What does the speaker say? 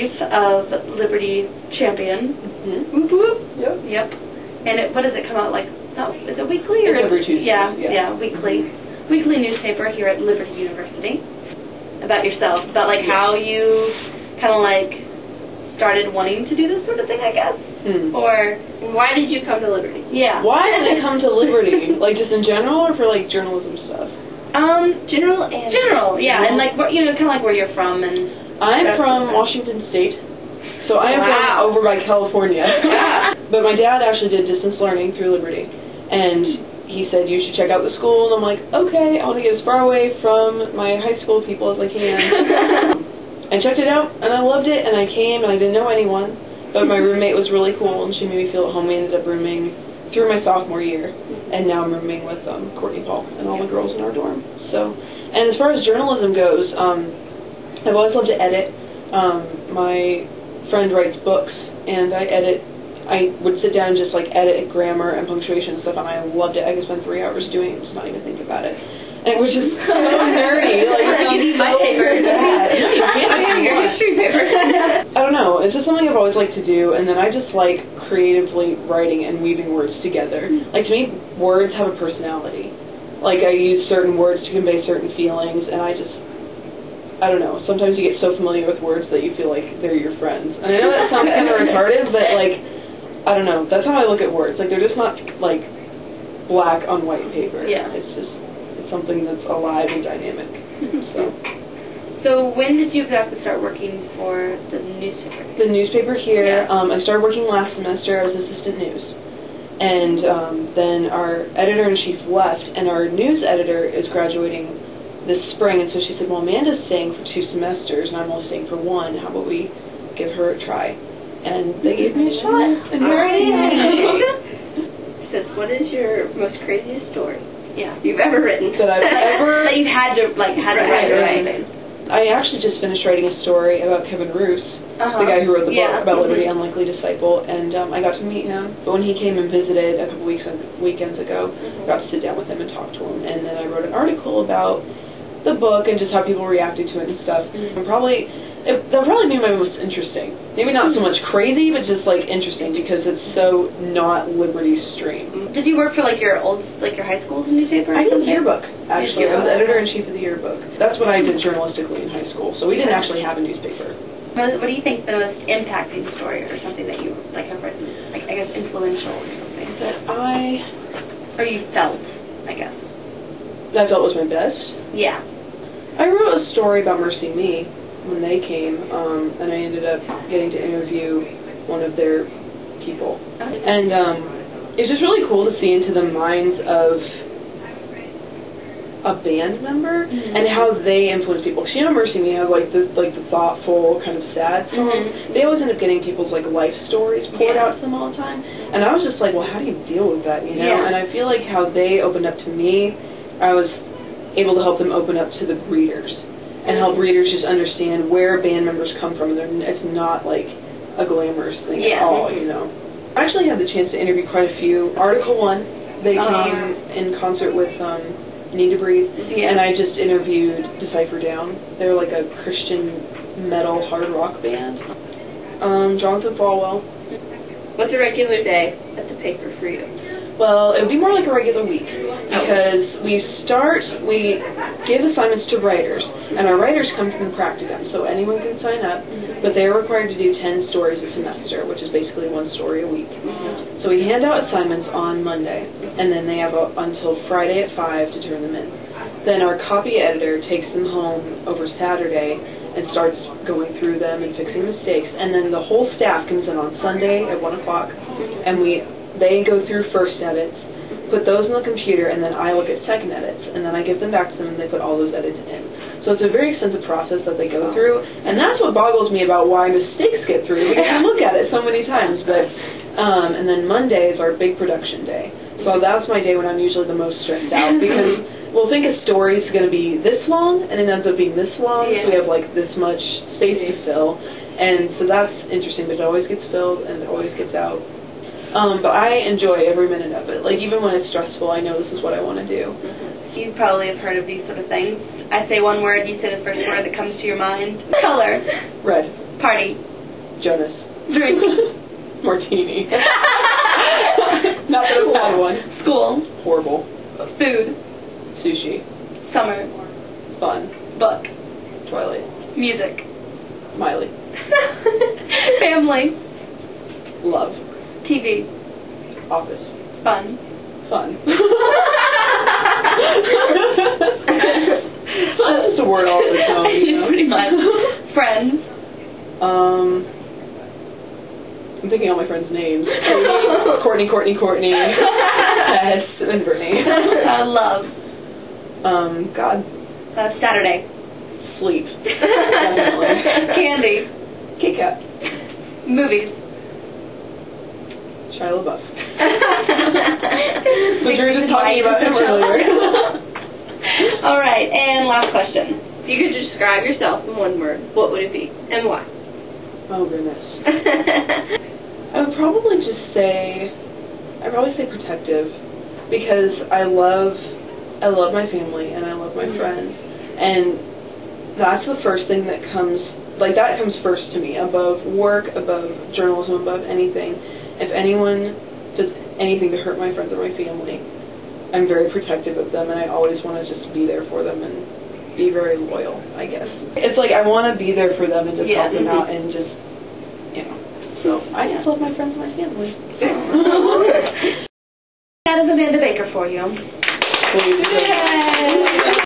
editor-in-chief of Liberty Champion. Mm-hmm. Yep. Yep. And what does it come out like? Oh, is it weekly or? It's every Tuesday. Yeah, weekly. Weekly newspaper here at Liberty University. About yourself, about like how you kind of like started wanting to do this sort of thing, I guess. Or why did you come to Liberty? Yeah. Why did I come to Liberty? Like just in general, or for like journalism stuff? General, yeah, and like kind of like where you're from and. I'm from Washington State, so I am from over by California. But my dad actually did distance learning through Liberty, and he said you should check out the school, and I'm like, okay, I want to get as far away from my high school people as I can. I checked it out, and I loved it, and I came, and I didn't know anyone, but my roommate was really cool, and she made me feel at home. We ended up rooming through my sophomore year, and now I'm rooming with Courtney Paul and all the girls in our dorm. So, and as far as journalism goes, I've always loved to edit. My friend writes books, and I would sit down and just like edit grammar and punctuation and stuff, and I loved it. I could spend 3 hours doing it, just not even think about it. And it was just so nerdy. Like, you need my paper. Your history paper. I don't know. It's just something I've always liked to do, and then I just like creatively writing and weaving words together. Like, to me, words have a personality. Like, I use certain words to convey certain feelings, and I don't know, sometimes you get so familiar with words that you feel like they're your friends. And I know that sounds kind of retarded, but like, I don't know, that's how I look at words. Like, they're just not like black on white paper. Yeah. It's something that's alive and dynamic. So when did you exactly start working for the newspaper? The newspaper here, I started working last semester as assistant news. And then our editor-in-chief left, and our news editor is graduating this spring, and so she said, well, Amanda's staying for 2 semesters, and I'm only staying for 1. How about we give her a try? And they gave me a shot, and here I am. Says, what is your most craziest story you've ever written? That I've ever... that you've had to write or anything. I actually just finished writing a story about Kevin Roos, the guy who wrote the book about Liberty, Unlikely Disciple, and I got to meet him. But when he came and visited a couple weekends ago, I got to sit down with him and talk to him, and then I wrote an article about the book and just how people reacted to it and stuff. That'll probably be my most interesting. Maybe not so much crazy, but just like interesting because it's so not Liberty stream. Did you work for like your high school's newspaper? I did the yearbook, actually. I was editor-in-chief of the yearbook. That's what I did journalistically in high school. So we didn't actually have a newspaper. What do you think the most impacting story or something that you like have written, like I guess influential or something or you felt, I guess. That I felt was my best? Yeah. I wrote a story about Mercy Me when they came, and I ended up getting to interview one of their people. And it's just really cool to see into the minds of a band member and how they influence people. Because Mercy Me has like the thoughtful, kind of sad songs. They always end up getting people's like life stories poured out to them all the time. And I was just like, well, how do you deal with that, you know? And I feel like how they opened up to me, I was able to help them open up to the readers and help readers just understand where band members come from. And it's not like a glamorous thing at all, you know. I actually had the chance to interview quite a few. Article 1, they came in concert with Need to Breathe, and I just interviewed Decipher Down. They're like a Christian metal hard rock band. Jonathan Falwell. What's a regular day at the paper for you? Well, it would be more like a regular week, because we give assignments to writers, and our writers come from the practicum, so anyone can sign up, but they're required to do 10 stories a semester, which is basically 1 story a week. So we hand out assignments on Monday, and then they have until Friday at 5 to turn them in. Then our copy editor takes them home over Saturday and starts going through them and fixing mistakes, and then the whole staff comes in on Sunday at 1 o'clock, and they go through first edits, put those in the computer, and then I look at second edits, and then I give them back to them, and they put all those edits in. So it's a very extensive process that they go through, and that's what boggles me about why mistakes get through, because I look at it so many times. But and then Monday is our big production day, so that's my day when I'm usually the most stressed out, because we'll think a story's going to be this long, and it ends up being this long, so we have like this much space to fill, and so that's interesting, but it always gets filled, and it always gets out. But I enjoy every minute of it. Like, even when it's stressful, I know this is what I want to do. You probably have heard of these sort of things. I say one word, you say the first word that comes to your mind. Color. Red. Party. Jonas. Drink. Martini. Not that I've had one. School. Horrible. Food. Sushi. Summer. Fun. Book. Twilight. Music. Miley. Family. Love. TV. Office. Fun. Fun. That's a word all the time, you know? Pretty much. Friends. I'm thinking all my friends' names. Courtney, Tess, and Brittany. Love. God. Saturday. Sleep. Definitely. Candy. Kit Kat. Movies. Shia LaBeouf. We were just talking about him earlier. All right, and last question. If you could describe yourself in one word, what would it be, and why? Oh, goodness. I would probably say protective, because I love my family and I love my friends, and that's the first thing that comes first to me, above work, above journalism, above anything. If anyone does anything to hurt my friends or my family, I'm very protective of them, and I always want to just be there for them and be very loyal, I guess. It's like I want to be there for them and just help them out and just, you know. So I just love my friends and my family. That is Amanda Baker for you. Yay!